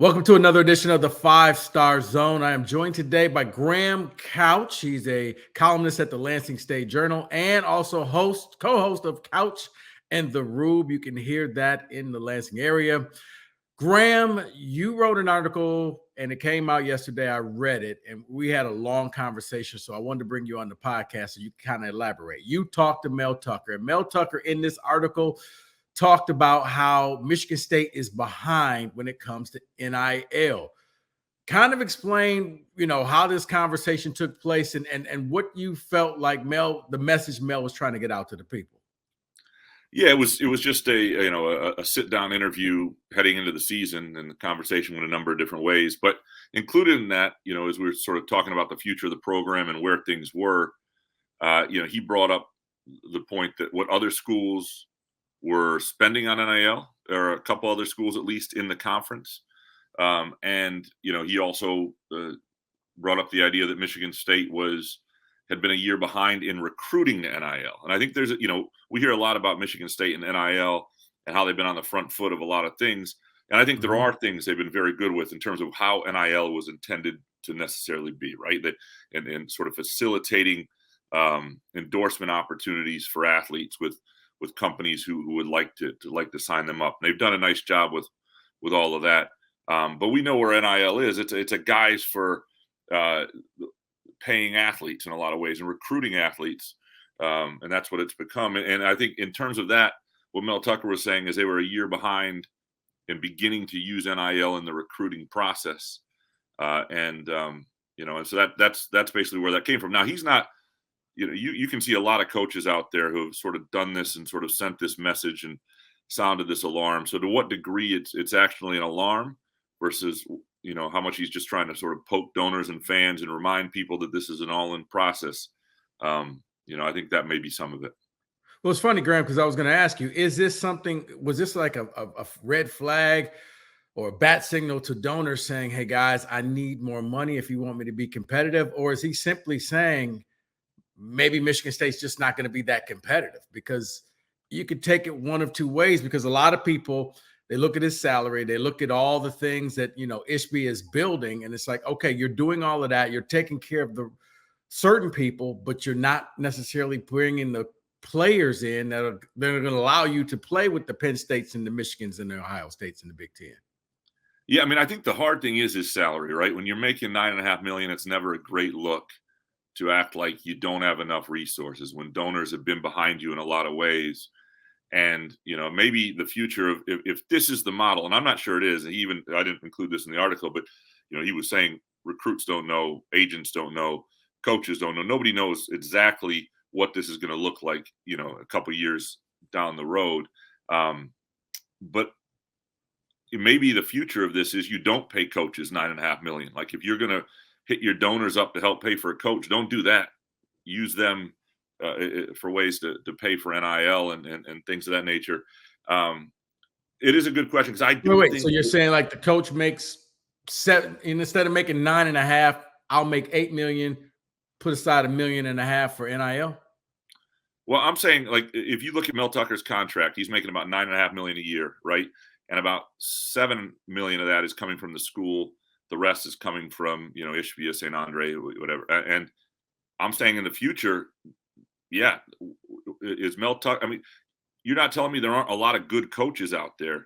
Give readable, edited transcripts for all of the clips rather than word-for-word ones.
Welcome to another edition of the Five Star Zone. I am joined today by Graham Couch. He's a columnist at the Lansing State Journal and also co-host of Couch and the Rube. You can hear that in the Lansing area. Graham, you wrote an article and it came out yesterday. I read it and we had a long conversation. So I wanted to bring you on the podcast so you can kind of elaborate. You talked to Mel Tucker, and Mel Tucker in this article talked about how Michigan State is behind when it comes to NIL. Kind of explain, how this conversation took place and what you felt like the message Mel was trying to get out to the people. Yeah, it was just a sit down interview heading into the season, and the conversation went a number of different ways. But included in that, as we were sort of talking about the future of the program and where things were, he brought up the point that what other schools were spending on NIL, or a couple other schools at least in the conference, and he also brought up the idea that Michigan State had been a year behind in recruiting the NIL. And I think we hear a lot about Michigan State and NIL and how they've been on the front foot of a lot of things. And I think there are things they've been very good with in terms of how NIL was intended to necessarily be, right? That and sort of facilitating endorsement opportunities for athletes with companies who would like to sign them up. And they've done a nice job with all of that. But we know where NIL is. It's a guise for paying athletes in a lot of ways and recruiting athletes. And that's what it's become. And I think in terms of that, what Mel Tucker was saying is they were a year behind in beginning to use NIL in the recruiting process. And so that's basically where that came from. Now, he's not, you can see a lot of coaches out there who have sort of done this and sort of sent this message and sounded this alarm. So to what degree it's actually an alarm versus how much he's just trying to sort of poke donors and fans and remind people that this is an all-in process. I think that may be some of it. Well, it's funny, Graham, because I was going to ask you, was this like a red flag or a bat signal to donors saying, hey, guys, I need more money if you want me to be competitive? Or is he simply saying maybe Michigan State's just not going to be that competitive? Because you could take it one of two ways, because a lot of people, they look at his salary, they look at all the things that, Ishby is building, and it's like, okay, you're doing all of that. You're taking care of the certain people, but you're not necessarily bringing the players in that are going to allow you to play with the Penn States and the Michigans and the Ohio States and the Big Ten. Yeah, I mean, I think the hard thing is his salary, right? When you're making $9.5 million, it's never a great look to act like you don't have enough resources when donors have been behind you in a lot of ways. And, maybe the future of if this is the model, and I'm not sure it is, I didn't include this in the article, but, he was saying recruits don't know, agents don't know, coaches don't know. Nobody knows exactly what this is going to look like, a couple of years down the road. But maybe the future of this is you don't pay coaches $9.5 million. Like if you're going to hit your donors up to help pay for a coach, don't do that. Use them for ways to pay for NIL and things of that nature. It is a good question because I do think. So you're saying like the coach makes $7 million, and instead of making $9.5 million, I'll make $8 million, put aside $1.5 million for NIL? Well, I'm saying like if you look at Mel Tucker's contract, he's making about $9.5 million a year, right? And about $7 million of that is coming from the school. The rest is coming from, Ishbia, St. Andre, whatever. And I'm saying in the future, yeah, is Mel Tucker. I mean, you're not telling me there aren't a lot of good coaches out there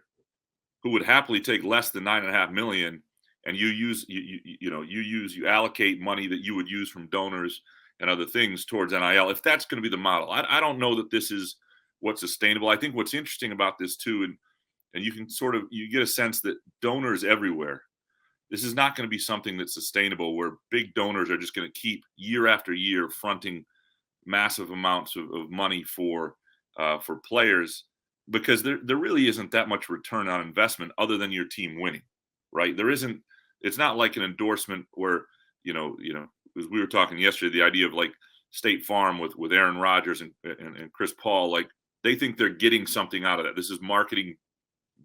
who would happily take less than $9.5 million, and you allocate money that you would use from donors and other things towards NIL. If that's going to be the model, I don't know that this is what's sustainable. I think what's interesting about this too, and you can you get a sense that donors everywhere. This is not going to be something that's sustainable where big donors are just going to keep year after year fronting massive amounts of money for players, because there really isn't that much return on investment other than your team winning, right? It's not like an endorsement where, as we were talking yesterday, the idea of like State Farm with Aaron Rodgers and Chris Paul, like they think they're getting something out of that. This is marketing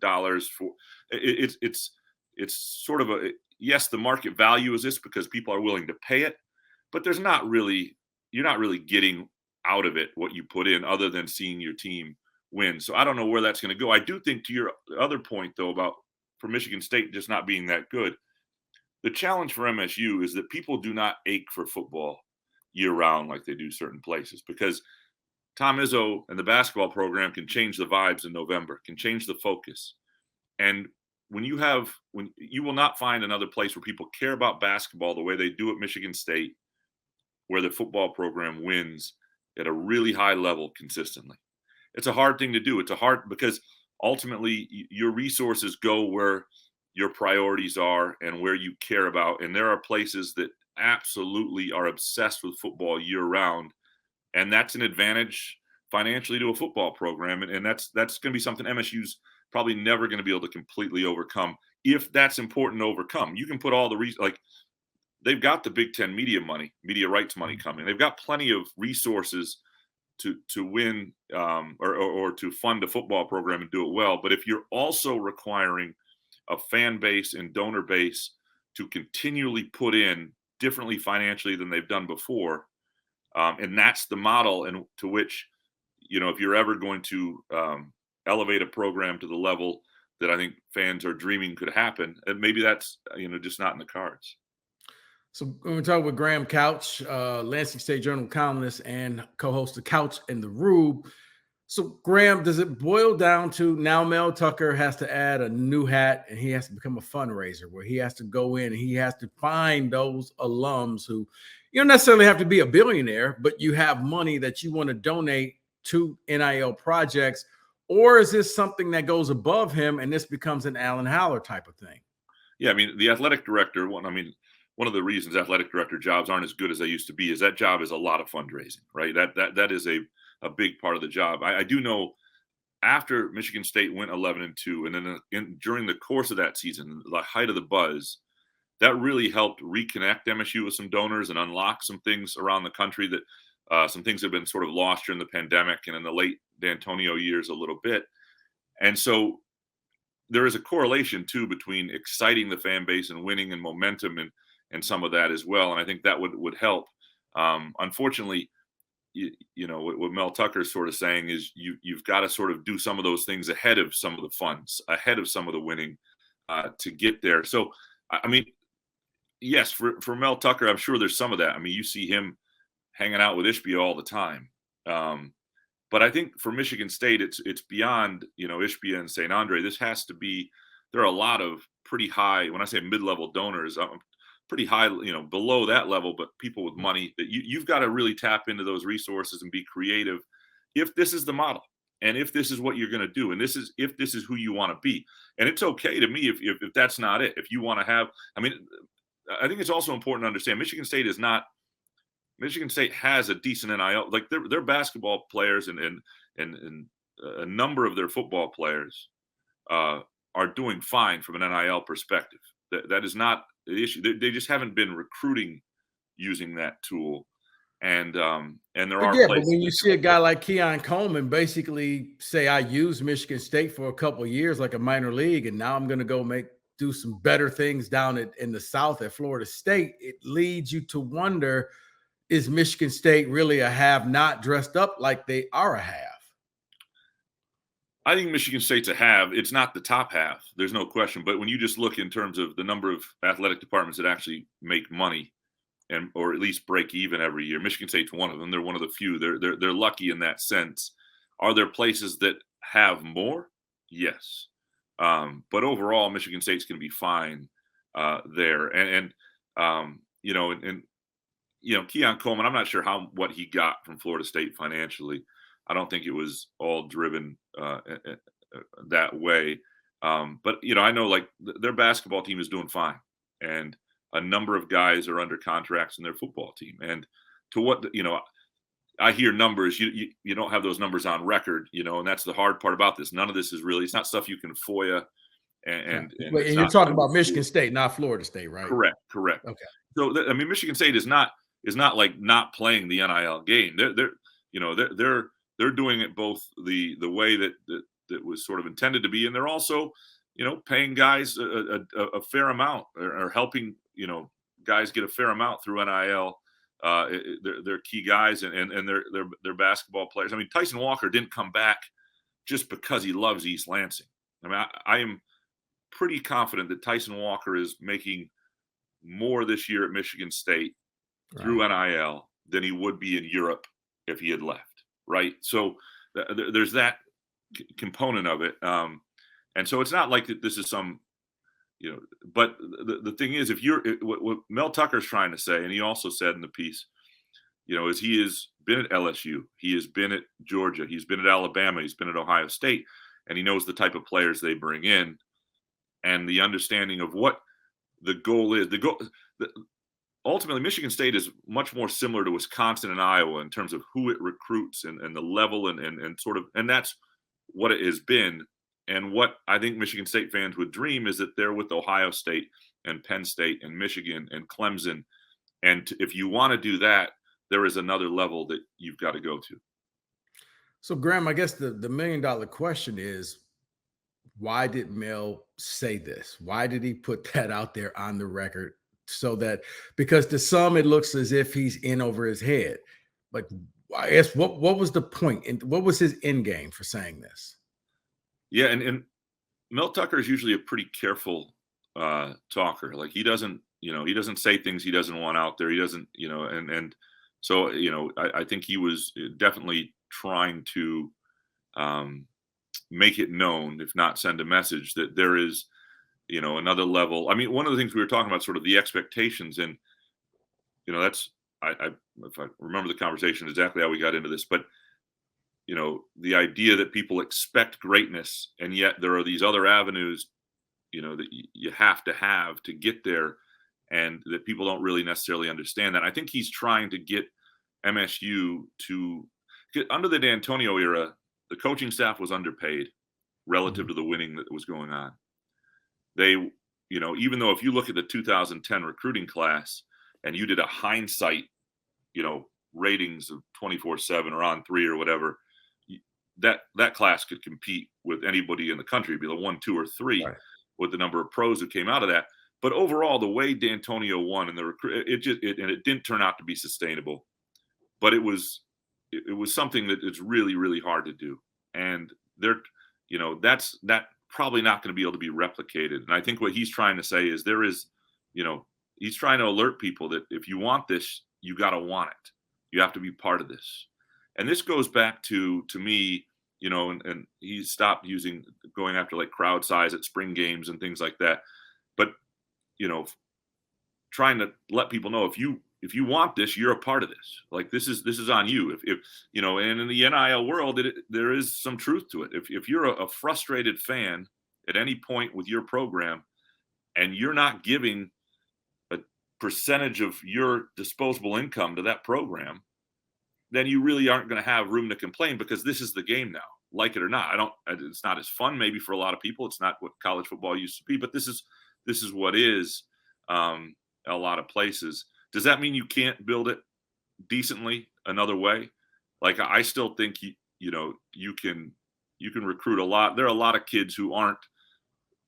dollars for it's sort of yes, the market value is this because people are willing to pay it, but you're not really getting out of it what you put in other than seeing your team win. So I don't know where that's going to go. I do think, to your other point though, about for Michigan State just not being that good. The challenge for MSU is that people do not ache for football year round like they do certain places, because Tom Izzo and the basketball program can change the vibes in November, can change the focus. And when you will not find another place where people care about basketball the way they do at Michigan State, where the football program wins at a really high level consistently. It's a hard thing to do. It's a hard, because ultimately your resources go where your priorities are and where you care about. And there are places that absolutely are obsessed with football year round. And that's an advantage financially to a football program. And that's going to be something MSU's probably never going to be able to completely overcome, if that's important to overcome. You can put all the like, they've got the Big Ten media rights money coming. They've got plenty of resources to win or to fund a football program and do it well. But if you're also requiring a fan base and donor base to continually put in differently financially than they've done before, and that's the model and to which, if you're ever going to elevate a program to the level that I think fans are dreaming could happen, and maybe that's just not in the cards. So we're talking with Graham Couch, Lansing State Journal columnist and co-host of Couch and the Rube. So Graham, does it boil down to now Mel Tucker has to add a new hat and he has to become a fundraiser where he has to go in and he has to find those alums who, you don't necessarily have to be a billionaire, but you have money that you want to donate to NIL projects? Or is this something that goes above him and this becomes an Alan Haller type of thing? Yeah, I mean, the athletic director, one of the reasons athletic director jobs aren't as good as they used to be is that job is a lot of fundraising, right? That is a big part of the job. I do know after Michigan State went 11-2, and then during the course of that season, the height of the buzz, that really helped reconnect MSU with some donors and unlock some things around the country that some things have been sort of lost during the pandemic and in the late D'Antonio years a little bit. And so there is a correlation too between exciting the fan base and winning and momentum and some of that as well. And I think that would help. Unfortunately, what Mel Tucker is sort of saying is you've got to sort of do some of those things ahead of some of the funds, ahead of some of the winning to get there. So, I mean, yes, for Mel Tucker, I'm sure there's some of that. I mean, you see him hanging out with Ishbia all the time. But I think for Michigan State, it's beyond, Ishbia and St. Andre. This has to be, there are a lot of pretty high, when I say mid-level donors, pretty high, below that level, but people with money that you've got to really tap into those resources and be creative if this is the model and if this is what you're going to do. And if this is who you want to be. And it's okay to me if that's not it. If you want to have, I think it's also important to understand Michigan State has a decent NIL, like their basketball players and a number of their football players are doing fine from an NIL perspective. That is not the issue. They just haven't been recruiting using that tool. And there are places. But when you see a guy like Keon Coleman basically say, I used Michigan State for a couple of years like a minor league, and now I'm going to go do some better things down in the South at Florida State, it leads you to wonder, is Michigan State really a have not dressed up like they are a have? I think Michigan State's a have. It's not the top half. There's no question. But when you just look in terms of the number of athletic departments that actually make money or at least break even every year, Michigan State's one of them. They're one of the few. They're lucky in that sense. Are there places that have more? Yes. But overall, Michigan State's going to be fine there. And Keon Coleman, I'm not sure what he got from Florida State financially. I don't think it was all driven that way. But, I know like their basketball team is doing fine. And a number of guys are under contracts in their football team. And to what, I hear numbers, you don't have those numbers on record, and that's the hard part about this. None of this is really, it's not stuff you can FOIA. And you're talking about Michigan State, not Florida State, right? Correct. Okay. So, Michigan State is not like not playing the NIL game. They're doing it both the way that was sort of intended to be, and they're also, paying guys a fair amount or helping, guys get a fair amount through NIL. They're key guys and they're basketball players. I mean, Tyson Walker didn't come back just because he loves East Lansing. I mean, pretty confident that Tyson Walker is making more this year at Michigan State through NIL than he would be in Europe if he had left, right? So there's that component of it. And so it's not like this is some, but the thing is, if you're what Mel Tucker's trying to say, and he also said in the piece, is he has been at LSU, he has been at Georgia, he's been at Alabama, he's been at Ohio State, and he knows the type of players they bring in and the understanding of what the goal is. Ultimately, Michigan State is much more similar to Wisconsin and Iowa in terms of who it recruits and the level and sort of, and that's what it has been. And what I think Michigan State fans would dream is that they're with Ohio State and Penn State and Michigan and Clemson. And if you want to do that, there is another level that you've got to go to. So, Graham, I guess the $1 million question is, why did Mel say this? Why did he put that out there on the record? So that, because to some it looks as if he's in over his head. But I guess what was the point and what was his end game for saying this? Yeah, and Mel Tucker is usually a pretty careful talker. Like he doesn't say things he doesn't want out there. He doesn't, and so I think he was definitely trying to make it known, if not send a message, that there is, another level. I mean, one of the things we were talking about, sort of the expectations, and that's if I remember the conversation exactly how we got into this, but the idea that people expect greatness, and yet there are these other avenues, that you have to get there, and that people don't really necessarily understand that. I think he's trying to get MSU to get, under the D'Antonio era, the coaching staff was underpaid relative to the winning that was going on. They, even though if you look at the 2010 recruiting class and you did a hindsight, ratings of 24/7 or On 3 or whatever, that class could compete with anybody in the country, be the 1, 2, or 3 with the number of pros who came out of that. But overall, the way D'Antonio won and it didn't turn out to be sustainable, but it was something that is really, really hard to do. And that's probably not going to be able to be replicated. And I think what he's trying to say is he's trying to alert people that if you want this, you got to want it. You have to be part of this. And this goes back to me, and he stopped going after like crowd size at spring games and things like that. But, trying to let people know, if you want this, you're a part of this. Like this is on you. If and in the NIL world, there is some truth to it. If you're a frustrated fan at any point with your program, and you're not giving a percentage of your disposable income to that program, then you really aren't going to have room to complain, because this is the game now, like it or not. It's not as fun maybe for a lot of people. It's not what college football used to be, but this is what is a lot of places. Does that mean you can't build it decently another way? Like, I still think you can recruit a lot. There are a lot of kids who aren't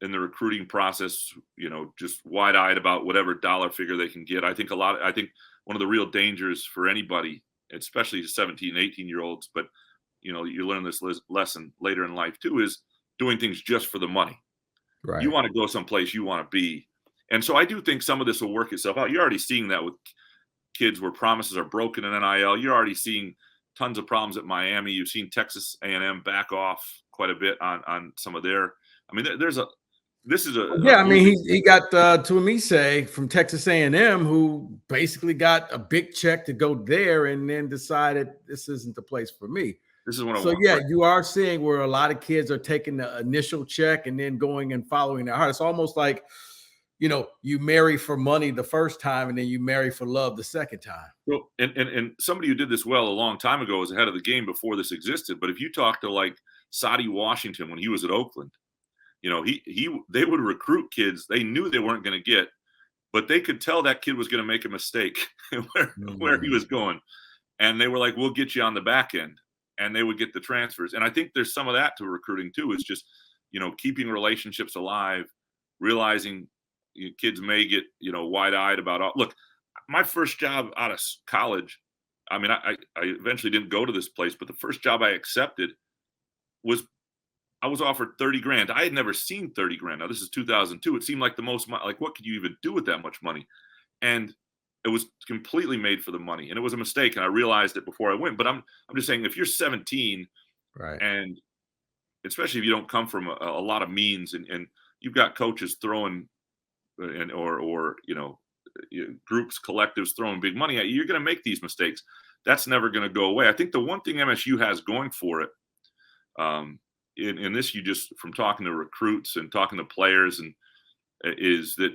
in the recruiting process, just wide-eyed about whatever dollar figure they can get. I think one of the real dangers for anybody, especially 17, 18-year-olds, but you learn this lesson later in life too, is doing things just for the money. Right. You want to go someplace you want to be. And so I do think some of this will work itself out. You're already seeing that with kids where promises are broken in NIL. You're already seeing tons of problems at Miami. You've seen Texas A&M back off quite a bit on some of their. I mean, he got Tuamise from Texas A&M, who basically got a big check to go there and then decided this isn't the place for me. This is what I want. So you are seeing where a lot of kids are taking the initial check and then going and following their heart. It's almost like, you marry for money the first time and then you marry for love the second time. Well, and somebody who did this well a long time ago was ahead of the game before this existed. But if you talk to like Sadi Washington when he was at Oakland, they would recruit kids they knew they weren't going to get, but they could tell that kid was going to make a mistake where he was going. And they were like, we'll get you on the back end. And they would get the transfers. And I think there's some of that to recruiting too, is just, keeping relationships alive, realizing kids may get, wide-eyed about look, my first job out of college, I mean, I eventually didn't go to this place, but the first job I accepted was I was offered 30 grand. I had never seen 30 grand. Now this is 2002. It seemed like the most money. Like, what could you even do with that much money? And it was completely made for the money, and it was a mistake. And I realized it before I went. But I'm just saying, if you're 17, Right. and especially if you don't come from a lot of means, and you've got coaches throwing, or groups, collectives throwing big money at you, you're going to make these mistakes. That's never going to go away. I think the one thing MSU has going for it, in this, you just, from talking to recruits and talking to players, and is that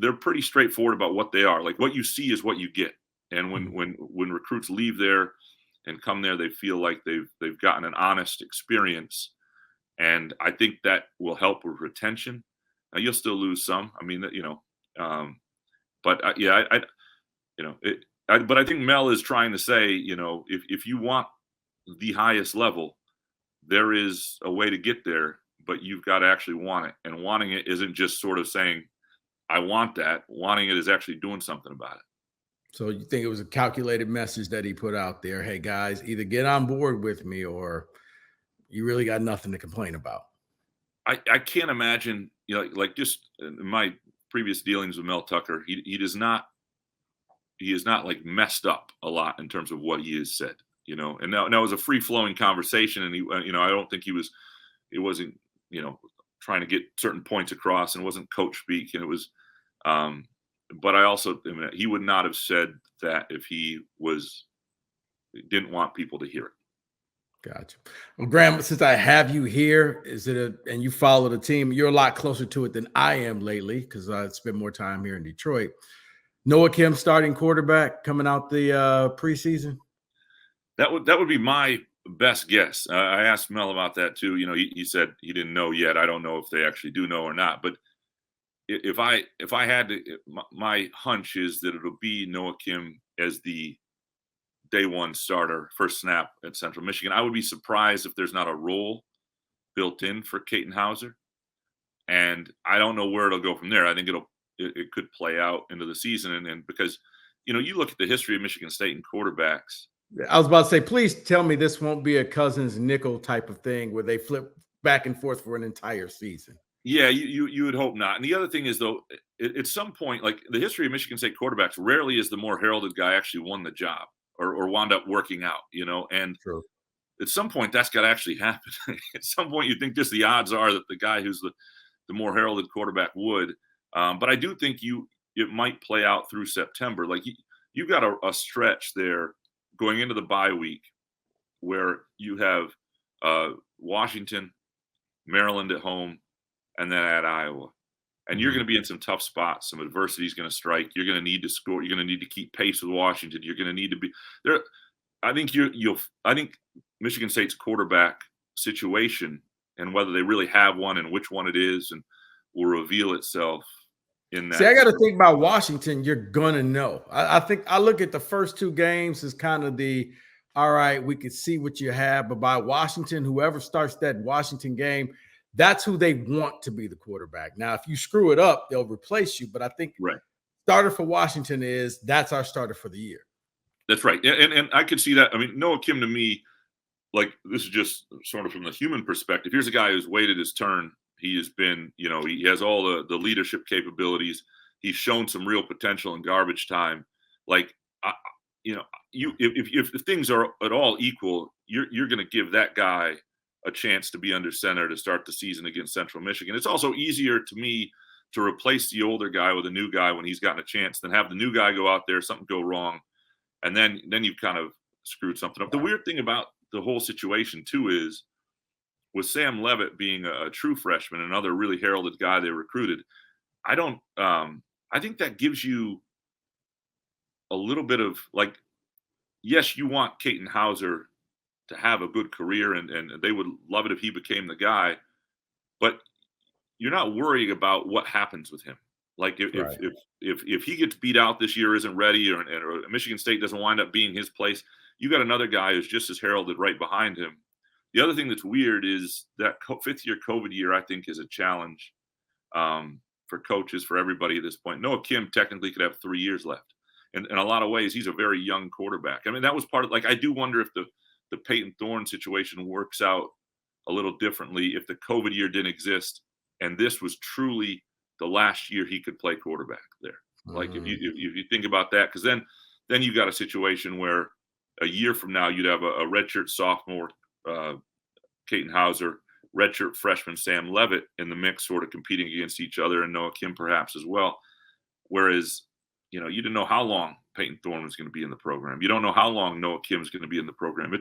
they're pretty straightforward about what they are. Like, what you see is what you get. And when recruits leave there and come there, they feel like they've gotten an honest experience. And I think that will help with retention. Now, you'll still lose some. I mean, but but I think Mel is trying to say, if you want the highest level, there is a way to get there, but you've got to actually want it. And wanting it isn't just sort of saying, I want that. Wanting it is actually doing something about it. So you think it was a calculated message that he put out there? Hey, guys, either get on board with me or you really got nothing to complain about. I can't imagine, like just in my previous dealings with Mel Tucker, he is not like messed up a lot in terms of what he has said, and now it was a free flowing conversation. And he, I don't think it wasn't, trying to get certain points across, and it wasn't coach speak. And it was, but I also, he would not have said that if he didn't want people to hear it. Gotcha. Well, Graham, since I have you here, and you follow the team, you're a lot closer to it than I am lately, because I spend more time here in Detroit. Noah Kim starting quarterback coming out the preseason? That would be my best guess. I asked Mel about that too. He said he didn't know yet. I don't know if they actually do know or not. But if I had to, my hunch is that it'll be Noah Kim as the day one starter, first snap at Central Michigan. I would be surprised if there's not a role built in for Katin Hauser. And I don't know where it'll go from there. I think it could play out into the season. And because, you look at the history of Michigan State and quarterbacks. I was about to say, please tell me this won't be a Cousins nickel type of thing where they flip back and forth for an entire season. Yeah, you would hope not. And the other thing is, though, at some point, like the history of Michigan State quarterbacks, rarely is the more heralded guy actually won the job or wound up working out, and True. At some point that's got to actually happen. At some point you think just the odds are that the guy who's the more heralded quarterback would. But I do think it might play out through September. Like you've got a stretch there going into the bye week where you have Washington, Maryland at home, and then at Iowa. And you're going to be in some tough spots. Some adversity is going to strike. You're going to need to score. You're going to need to keep pace with Washington. You're going to need to be there. I think I think Michigan State's quarterback situation and whether they really have one and which one it is and will reveal itself in that. See, I got to think about Washington. You're going to know. I think I look at the first two games as kind of all right, we can see what you have. But by Washington, whoever starts that Washington game, that's who they want to be the quarterback. Now, if you screw it up, they'll replace you. But I think starter for Washington that's our starter for the year. That's right. And I could see that. I mean, Noah Kim to me, like this is just sort of from the human perspective. Here's a guy who's waited his turn. He has been, he has all the leadership capabilities. He's shown some real potential in garbage time. Like, if things are at all equal, you're going to give that guy a chance to be under center to start the season against Central Michigan. It's also easier to me to replace the older guy with a new guy when he's gotten a chance than have the new guy go out there, something go wrong, and then you've kind of screwed something up. The weird thing about the whole situation too is with Sam Levitt being a true freshman, another really heralded guy they recruited, I think that gives you a little bit of like, yes, you want Katin Hauser to have a good career and they would love it if he became the guy, but you're not worrying about what happens with him. Like if he gets beat out this year, isn't ready, or Michigan State doesn't wind up being his place, you got another guy who's just as heralded right behind him. The other thing that's weird is that fifth-year COVID year, I think, is a challenge for coaches, for everybody at this point. Noah Kim technically could have 3 years left. And in a lot of ways, he's a very young quarterback. I mean, that was part of, like, I do wonder if the Peyton Thorne situation works out a little differently if the COVID year didn't exist and this was truly the last year he could play quarterback there. Like if you think about that, because then you got a situation where a year from now you'd have a redshirt sophomore, Caton Hauser, redshirt freshman Sam Levitt in the mix, sort of competing against each other, and Noah Kim perhaps as well. Whereas, you didn't know how long Peyton Thorne was going to be in the program. You don't know how long Noah Kim is going to be in the program.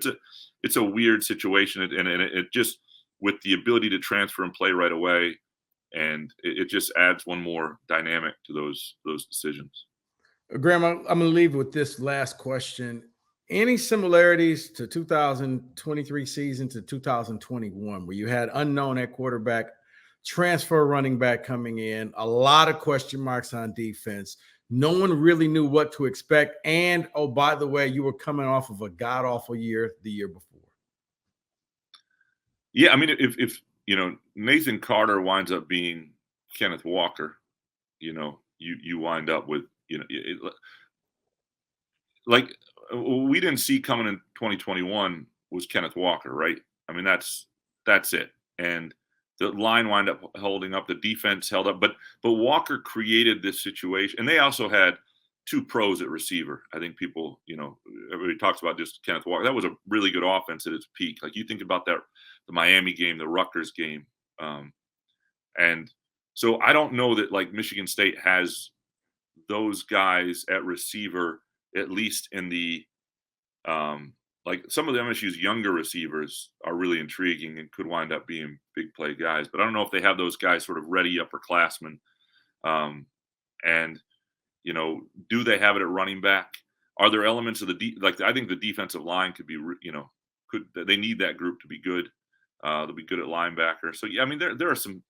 It's a weird situation, and it just, with the ability to transfer and play right away, and it just adds one more dynamic to those decisions. Graham, I'm going to leave with this last question. Any similarities to 2023 season to 2021, where you had unknown at quarterback, transfer running back coming in, a lot of question marks on defense? No one really knew what to expect. And, oh, by the way, you were coming off of a god-awful year the year before. Yeah, I mean, if Nathan Carter winds up being Kenneth Walker, you wind up with, like we didn't see coming in 2021 was Kenneth Walker, right? I mean, that's it. And the line wound up holding up, the defense held up, but Walker created this situation. And they also had two pros at receiver. I think people, everybody talks about just Kenneth Walker. That was a really good offense at its peak. Like you think about that, the Miami game, the Rutgers game. And so I don't know that like Michigan State has those guys at receiver, at least in the like some of the MSU's younger receivers are really intriguing and could wind up being big play guys. But I don't know if they have those guys sort of ready upperclassmen. And, do they have it at running back? Are there elements of the I think the defensive line could be, they need that group to be good. They'll be good at linebacker. So, yeah, I mean, there are some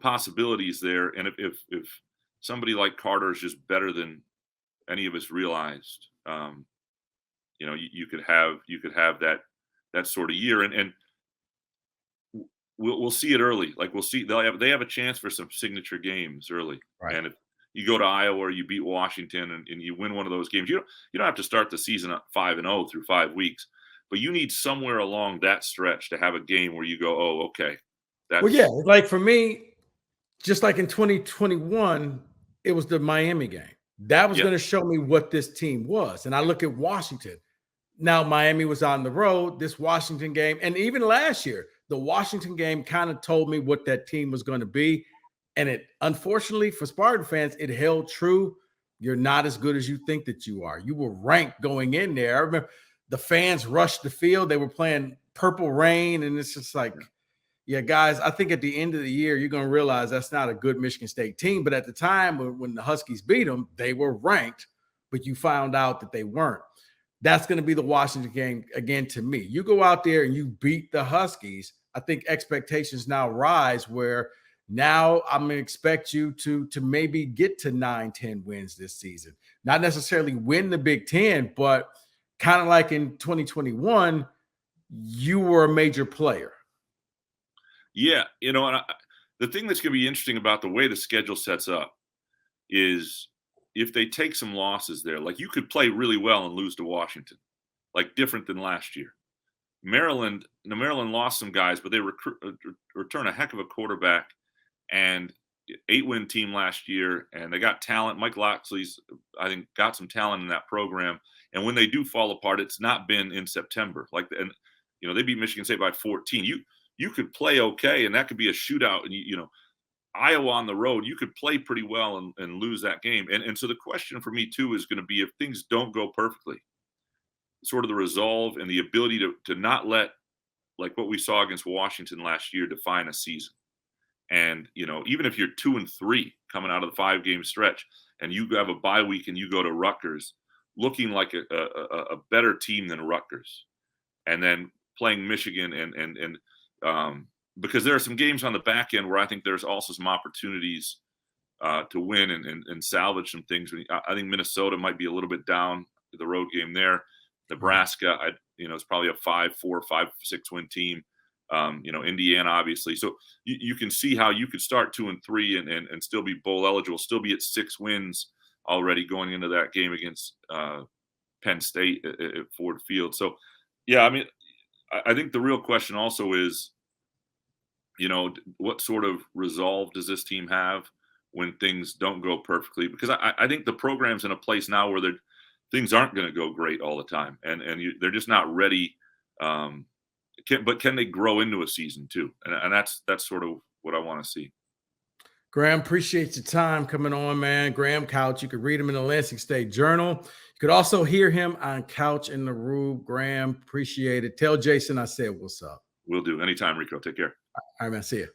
possibilities there. And if somebody like Carter is just better than any of us realized, you could have that sort of year, and we'll see it early. Like we'll see they have a chance for some signature games early. Right. And if you go to Iowa or you beat Washington and you win one of those games, you don't have to start the season at 5-0 through 5 weeks, but you need somewhere along that stretch to have a game where you go, oh, okay. Well, yeah, like for me, just like in 2021, it was the Miami game. That was going to show me what this team was. And I look at Washington. Now, Miami was on the road, this Washington game. And even last year, the Washington game kind of told me what that team was going to be. And it, unfortunately for Spartan fans, it held true. You're not as good as you think that you are. You were ranked going in there. I remember the fans rushed the field. They were playing Purple Rain. And it's just like, yeah, guys, I think at the end of the year, you're going to realize that's not a good Michigan State team. But at the time when the Huskies beat them, they were ranked, but you found out that they weren't. That's going to be the Washington game again to me. You go out there and you beat the Huskies. I think expectations now rise where now I'm going to expect you to maybe get to 9-10 wins this season. Not necessarily win the Big Ten, but kind of like in 2021, you were a major player. Yeah, and the thing that's going to be interesting about the way the schedule sets up is if they take some losses there, like you could play really well and lose to Washington, like different than last year. Maryland lost some guys, but they return a heck of a quarterback and 8-win team last year, and they got talent. Mike Loxley's, I think, got some talent in that program. And when they do fall apart, it's not been in September. They beat Michigan State by 14. You could play okay, and that could be a shootout. And Iowa on the road, you could play pretty well and lose that game. And so the question for me too is going to be if things don't go perfectly, sort of the resolve and the ability to not let, like what we saw against Washington last year, define a season. And even if you're 2-3 coming out of the 5-game stretch, and you have a bye week and you go to Rutgers, looking like a better team than Rutgers, and then playing Michigan and because there are some games on the back end where I think there's also some opportunities to win and salvage some things. I think Minnesota might be a little bit down the road game there. Nebraska, it's probably a 5-4, 5-6 win team. Indiana, obviously. So you can see how you could start 2-3 and still be bowl eligible, still be at 6 wins already going into that game against Penn State at Ford Field. So, yeah, I mean, I think the real question also is, what sort of resolve does this team have when things don't go perfectly? Because I think the program's in a place now where things aren't going to go great all the time, and they're just not ready. But can they grow into a season too? And that's sort of what I want to see. Graham, appreciate your time coming on, man. Graham Couch. You could read him in the Lansing State Journal. You could also hear him on Couch in the Rube. Graham, appreciate it. Tell Jason I said what's up. Will do. Anytime, Rico. Take care. All right, man. See you.